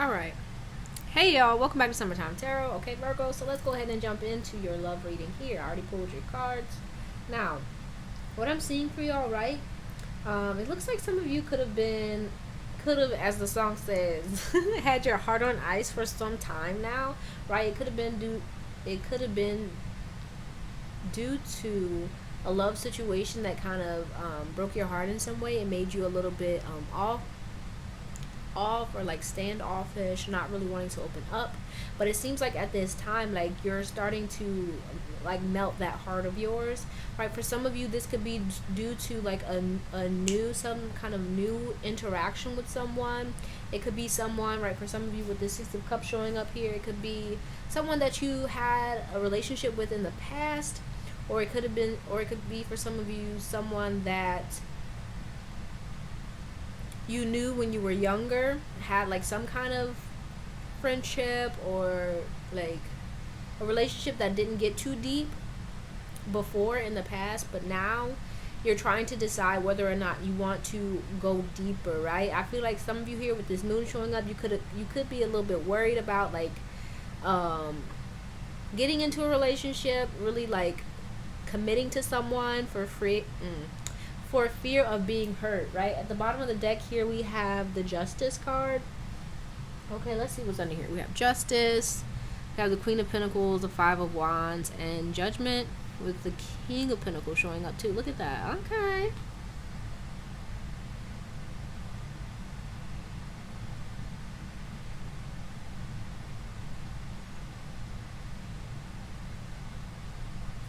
All right. Hey y'all, welcome back to Summertime Tarot. Okay, Virgo, so let's go ahead and jump into your love reading here. I already pulled your cards. Now, what I'm seeing for y'all, right? It looks like some of you could have, as the song says, had your heart on ice for some time now, right? It could have been due to a love situation that kind of broke your heart in some way and made you a little bit off or like standoffish, not really wanting to open up. But it seems like at this time, like you're starting to like melt that heart of yours, right? For some of you, this could be due to like some kind of new interaction with someone. It could be someone, right? For some of you with this Six of Cups showing up here, it could be someone that you had a relationship with in the past, or it could be for some of you someone that you knew when you were younger, had like some kind of friendship or like a relationship that didn't get too deep before in the past, but now you're trying to decide whether or not you want to go deeper, right? I feel like some of you here with this moon showing up, you could be a little bit worried about like um getting into a relationship, really like committing to someone for fear of being hurt, right? At the bottom of the deck here, we have the Justice card. Okay, let's see what's under here. We have Justice, we have the Queen of Pentacles, the Five of Wands, and Judgment with the King of Pentacles showing up too. Look at that. Okay.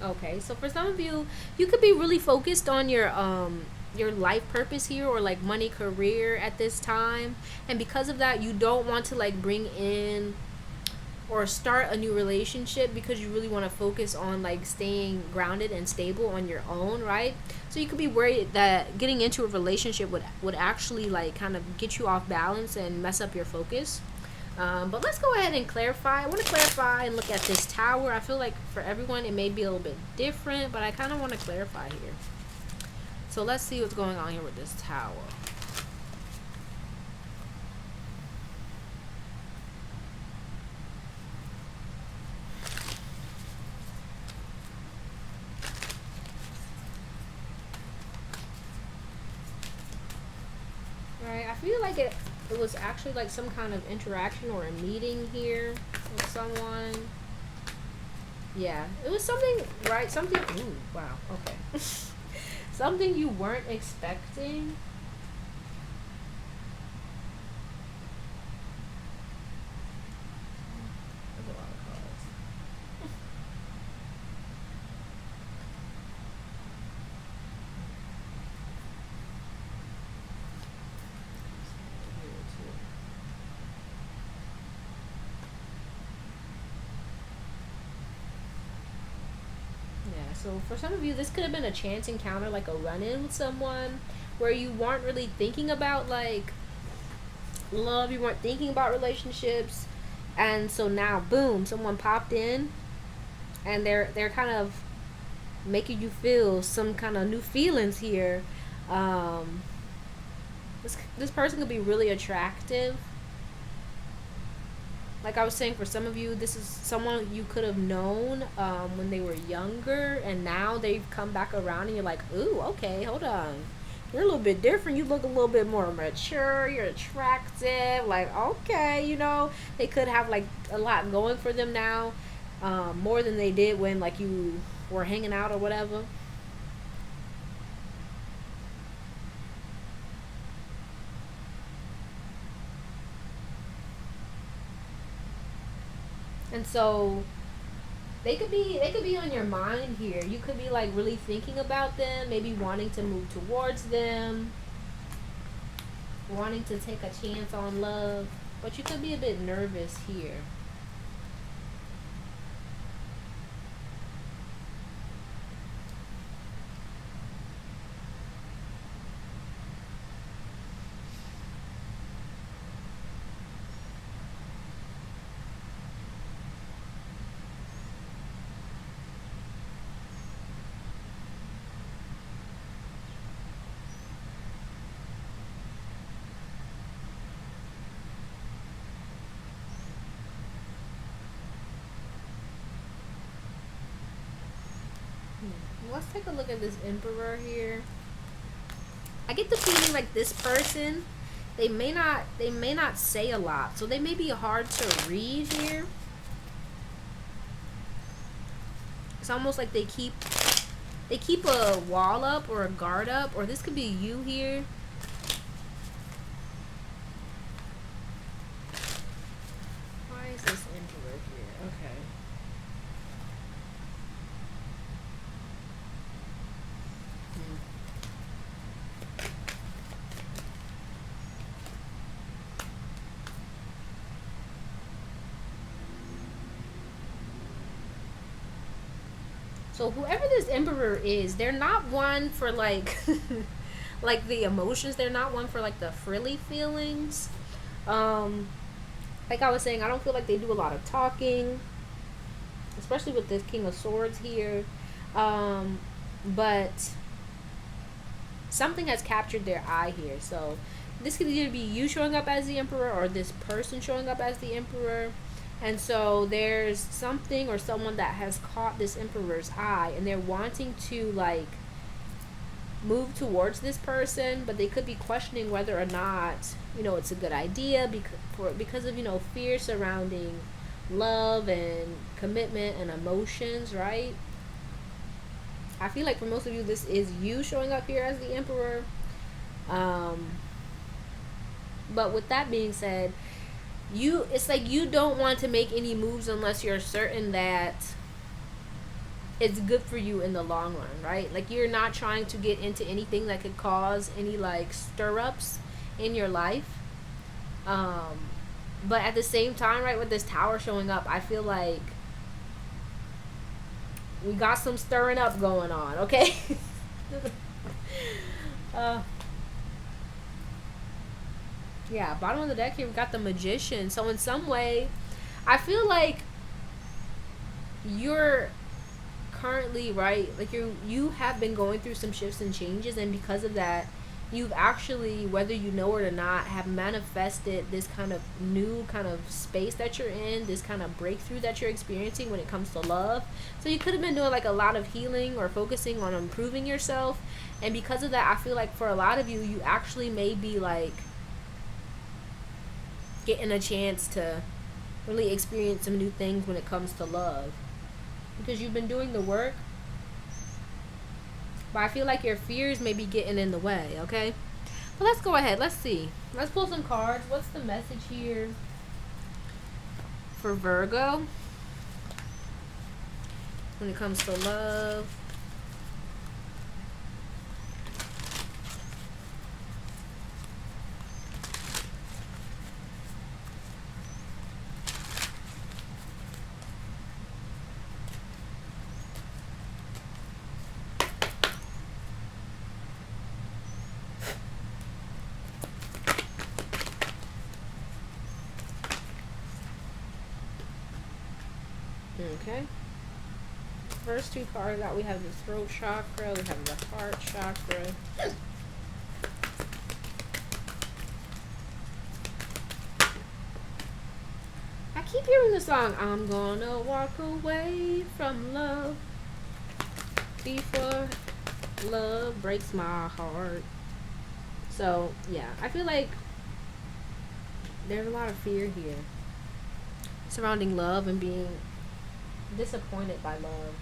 Okay, so for some of you, you could be really focused on your life purpose here, or like money, career at this time, and because of that you don't want to like bring in or start a new relationship because you really want to focus on like staying grounded and stable on your own, right? So you could be worried that getting into a relationship would actually like kind of get you off balance and mess up your focus. But let's go ahead and clarify. I want to clarify and look at this tower. I feel like for everyone it may be a little bit different, but I kind of want to clarify here. So let's see what's going on here with this tower. Right, I feel like it was actually like some kind of interaction or a meeting here with someone. Yeah, it was something, right? Something. Ooh, wow. Okay. Something you weren't expecting. There's a lot of cards. Yeah, so for some of you, this could have been a chance encounter, like a run in with someone where you weren't really thinking about like love, you weren't thinking about relationships, and so now, boom, someone popped in and they're kind of making you feel some kind of new feelings here. Um, this person could be really attractive. Like I was saying, for some of you, this is someone you could have known when they were younger, and now they've come back around, and you're like, ooh, okay, hold on. You're a little bit different. You look a little bit more mature. You're attractive. Like, okay, they could have like a lot going for them now, more than they did when like you were hanging out or whatever. And so they could be on your mind here. You could be like really thinking about them, maybe wanting to move towards them, wanting to take a chance on love, but you could be a bit nervous here. Let's take a look at this Emperor here. I get the feeling like this person, they may not say a lot, so they may be hard to read here. It's almost like they keep a wall up or a guard up, or this could be you here. Why is this Emperor here? Okay. So whoever this Emperor is, they're not one for like like the emotions. They're not one for like the frilly feelings. Like I was saying, I don't feel like they do a lot of talking, especially with this King of Swords here. But something has captured their eye here. So this could either be you showing up as the Emperor or this person showing up as the Emperor. And so there's something or someone that has caught this Emperor's eye, and they're wanting to like move towards this person, but they could be questioning whether or not, you know, it's a good idea because of, you know, fear surrounding love and commitment and emotions, right? I feel like for most of you, this is you showing up here as the Emperor. But with that being said, it's like you don't want to make any moves unless you're certain that it's good for you in the long run, right? Like you're not trying to get into anything that could cause any like stir-ups in your life. But at the same time, right, with this Tower showing up, I feel like we got some stirring up going on, okay? Yeah, bottom of the deck here, we got the Magician. So in some way, I feel like you're currently, right, like you have been going through some shifts and changes, and because of that, you've actually, whether you know it or not, have manifested this kind of new kind of space that you're in, this kind of breakthrough that you're experiencing when it comes to love. So you could have been doing like a lot of healing or focusing on improving yourself, and because of that, I feel like for a lot of you, you actually may be like getting a chance to really experience some new things when it comes to love, because you've been doing the work, but I feel like your fears may be getting in the way, okay? But let's go ahead, let's see, let's pull some cards. What's the message here for Virgo when it comes to love? Okay. First two cards that we have the throat chakra, we have the heart chakra. I keep hearing the song, I'm gonna walk away from love before love breaks my heart. So yeah, I feel like there's a lot of fear here surrounding love and being disappointed by love.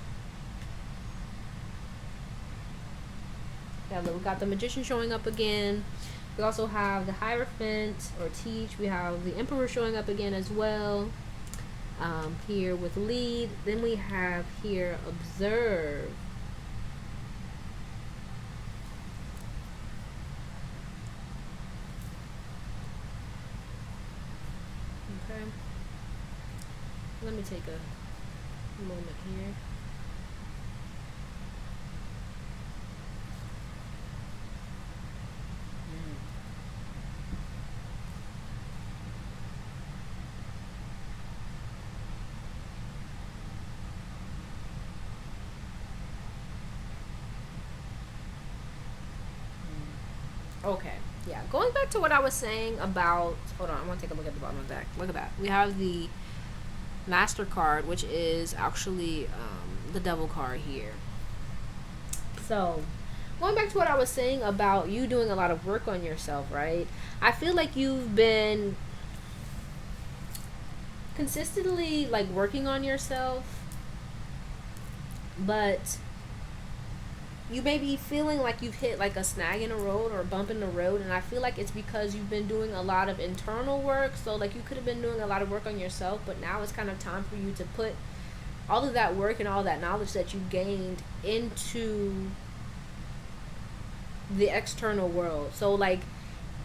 Yeah, we got the Magician showing up again. We also have the Hierophant or Teach. We have the Emperor showing up again as well. Here with Lead. Then we have here Observe. Okay. Let me take a moment here. Okay, yeah, going back to what I was saying about, hold on, I want to take a look at the bottom of the deck. Look at that. We have the Master card, which is actually the Devil card here. So, going back to what I was saying about you doing a lot of work on yourself, right? I feel like you've been consistently like working on yourself, but you may be feeling like you've hit like a snag in the road or a bump in the road, and I feel like it's because you've been doing a lot of internal work. So like you could have been doing a lot of work on yourself, but now it's kind of time for you to put all of that work and all that knowledge that you gained into the external world. So like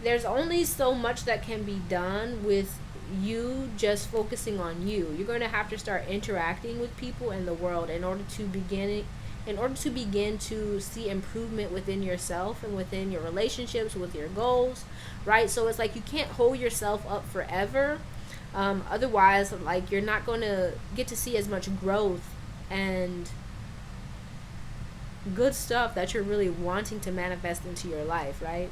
there's only so much that can be done with you just focusing on you. You're going to have to start interacting with people in the world in order to begin to see improvement within yourself and within your relationships with your goals, right? So it's like you can't hold yourself up forever. Otherwise, like you're not going to get to see as much growth and good stuff that you're really wanting to manifest into your life, right?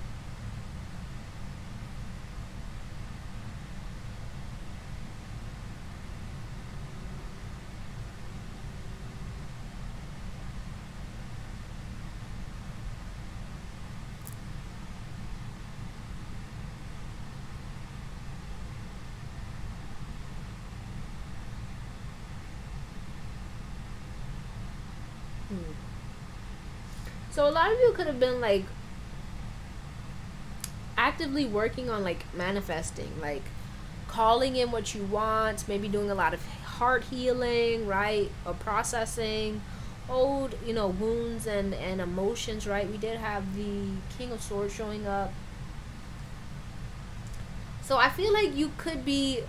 Hmm. So a lot of you could have been like actively working on like manifesting, like calling in what you want, maybe doing a lot of heart healing, right? Or processing old, wounds and emotions, right? We did have the King of Swords showing up. So I feel like you could be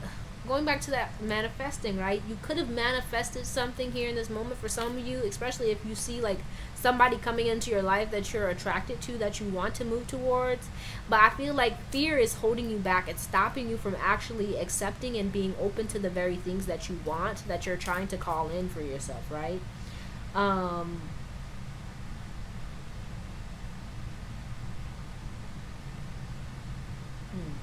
going back to that manifesting, right? You could have manifested something here in this moment for some of you, especially if you see like somebody coming into your life that you're attracted to, that you want to move towards. But I feel like fear is holding you back. It's stopping you from actually accepting and being open to the very things that you want, that you're trying to call in for yourself, right? Um, hmm.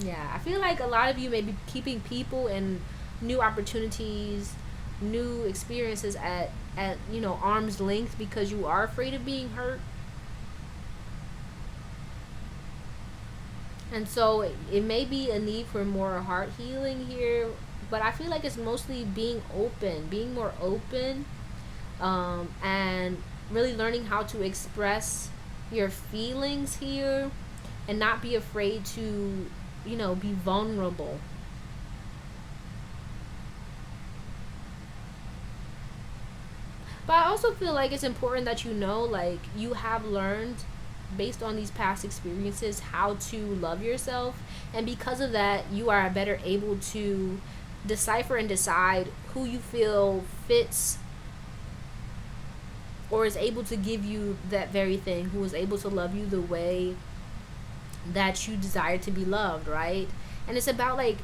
Yeah, I feel like a lot of you may be keeping people and new opportunities, new experiences at arm's length because you are afraid of being hurt. And so it may be a need for more heart healing here, but I feel like it's mostly being more open, and really learning how to express your feelings here and not be afraid to, be vulnerable. But I also feel like it's important that like you have learned based on these past experiences how to love yourself, and because of that you are better able to decipher and decide who you feel fits or is able to give you that very thing, who is able to love you the way that you desire to be loved, right? And it's about like,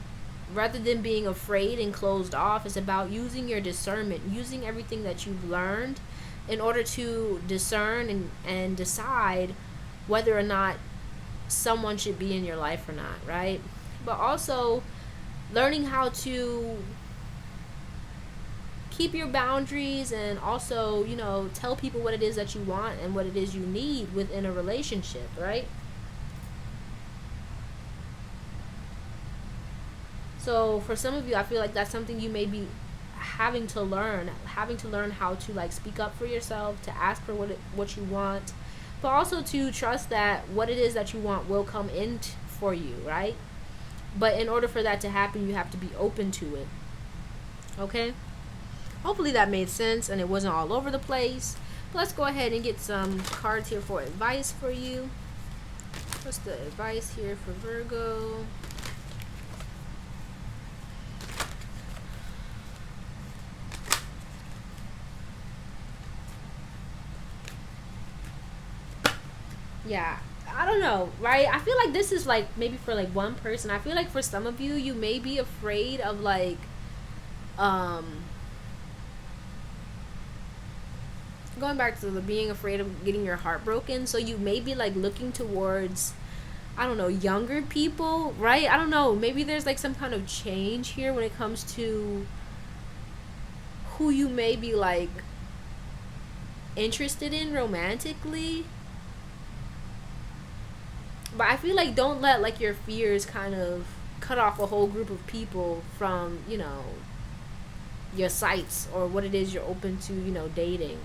rather than being afraid and closed off, it's about using your discernment, using everything that you've learned in order to discern and decide whether or not someone should be in your life or not, right? But also learning how to keep your boundaries and also, tell people what it is that you want and what it is you need within a relationship, right? So for some of you, I feel like that's something you may be having to learn how to like speak up for yourself, to ask for what you want, but also to trust that what it is that you want will come in for you, right? But in order for that to happen, you have to be open to it. Okay? Hopefully that made sense and it wasn't all over the place. But let's go ahead and get some cards here for advice for you. What's the advice here for Virgo? Yeah, I don't know, right? I feel like this is like maybe for like one person. I feel like for some of you, you may be afraid of like, um, going back to the being afraid of getting your heart broken. So you may be like looking towards, I don't know, younger people, right? I don't know. Maybe there's like some kind of change here when it comes to who you may be like interested in romantically. But I feel like don't let like your fears kind of cut off a whole group of people from, your sights or what it is you're open to, dating.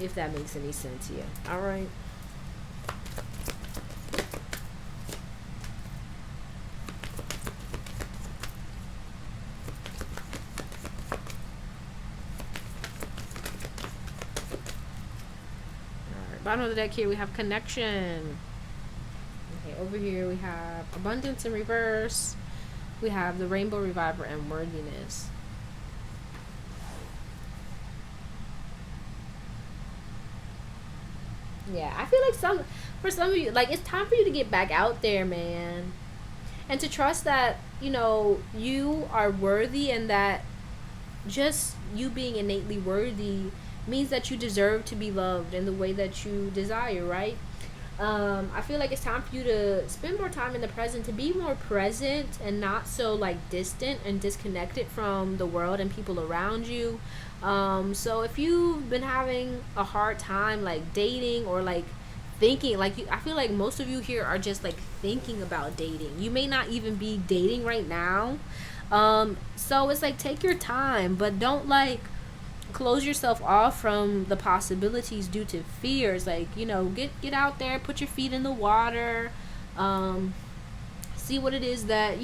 If that makes any sense, yeah. All right. Bottom of the deck here we have connection. Okay, over here we have abundance in reverse. We have the rainbow reviver and worthiness. Yeah, I feel like for some of you, like it's time for you to get back out there, man. And to trust that, you are worthy, and that just you being innately worthy means that you deserve to be loved in the way that you desire, right? I feel like it's time for you to spend more time in the present, to be more present and not so like distant and disconnected from the world and people around you. So if you've been having a hard time like dating or like thinking, like I feel like most of you here are just like thinking about dating. You may not even be dating right now. So it's like take your time, but don't like close yourself off from the possibilities due to fears. Like, get out there, put your feet in the water, see what it is that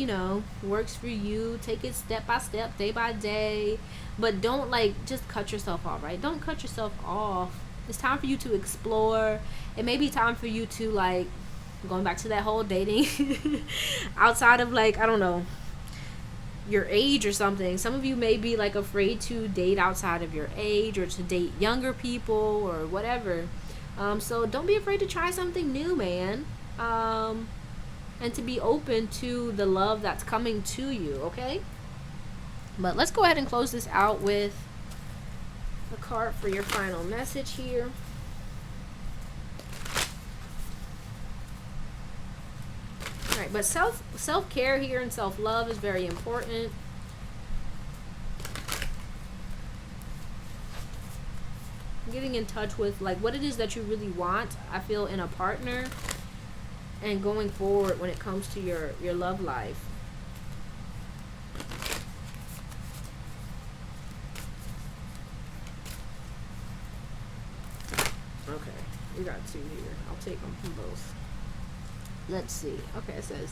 works for you. Take it step by step, day by day, but don't like just cut yourself off, right? Don't cut yourself off. It's time for you to explore. It may be time for you to like, going back to that whole dating outside of like, I don't know, your age or something. Some of you may be like afraid to date outside of your age or to date younger people or whatever. So don't be afraid to try something new, man. And to be open to the love that's coming to you, okay? But let's go ahead and close this out with a card for your final message here. All right, but self-care here and self-love is very important. Getting in touch with like what it is that you really want, I feel, in a partner, and going forward when it comes to your love life. Okay, we got two here. I'll take them from both. Let's see. Okay, it says,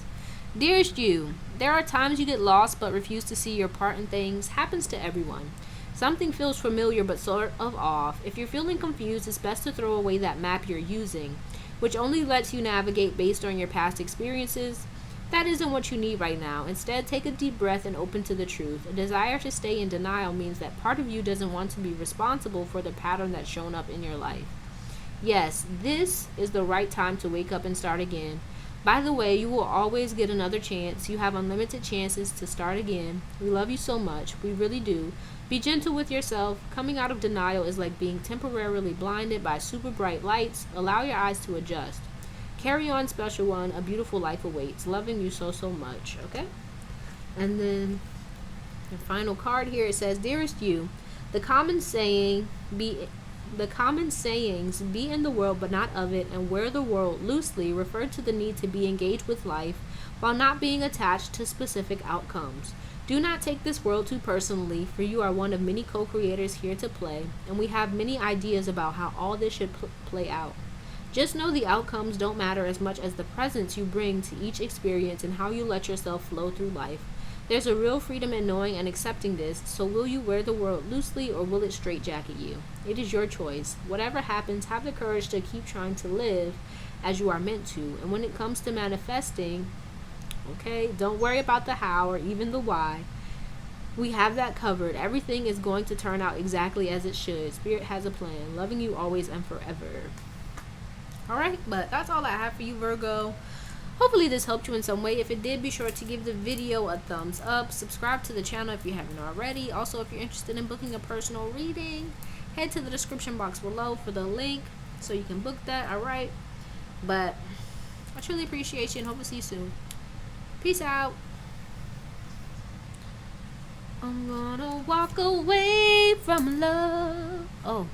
dearest you, there are times you get lost but refuse to see your part in things. Happens to everyone. Something feels familiar but sort of off. If you're feeling confused, it's best to throw away that map you're using, which only lets you navigate based on your past experiences. That isn't what you need right now. Instead, take a deep breath and open to the truth. A desire to stay in denial means that part of you doesn't want to be responsible for the pattern that's shown up in your life. Yes, this is the right time to wake up and start again. By the way, you will always get another chance. You have unlimited chances to start again. We love you so much. We really do. Be gentle with yourself. Coming out of denial is like being temporarily blinded by super bright lights. Allow your eyes to adjust. Carry on, special one. A beautiful life awaits. Loving you so, so much. Okay? And then the final card here, it says, dearest you, the common sayings, be in the world but not of it, and wear the world loosely, refer to the need to be engaged with life while not being attached to specific outcomes. Do not take this world too personally, for you are one of many co-creators here to play, and we have many ideas about how all this should play out. Just know the outcomes don't matter as much as the presence you bring to each experience and how you let yourself flow through life. There's a real freedom in knowing and accepting this, so will you wear the world loosely or will it straitjacket you? It is your choice. Whatever happens, have the courage to keep trying to live as you are meant to. And when it comes to manifesting, okay, don't worry about the how or even the why. We have that covered. Everything is going to turn out exactly as it should. Spirit has a plan. Loving you always and forever. Alright, but that's all I have for you, Virgo. Hopefully this helped you in some way. If it did, be sure to give the video a thumbs up. Subscribe to the channel if you haven't already. Also, if you're interested in booking a personal reading, head to the description box below for the link so you can book that. Alright, but I truly appreciate you and hope to see you soon. Peace out. I'm gonna walk away from love. Oh.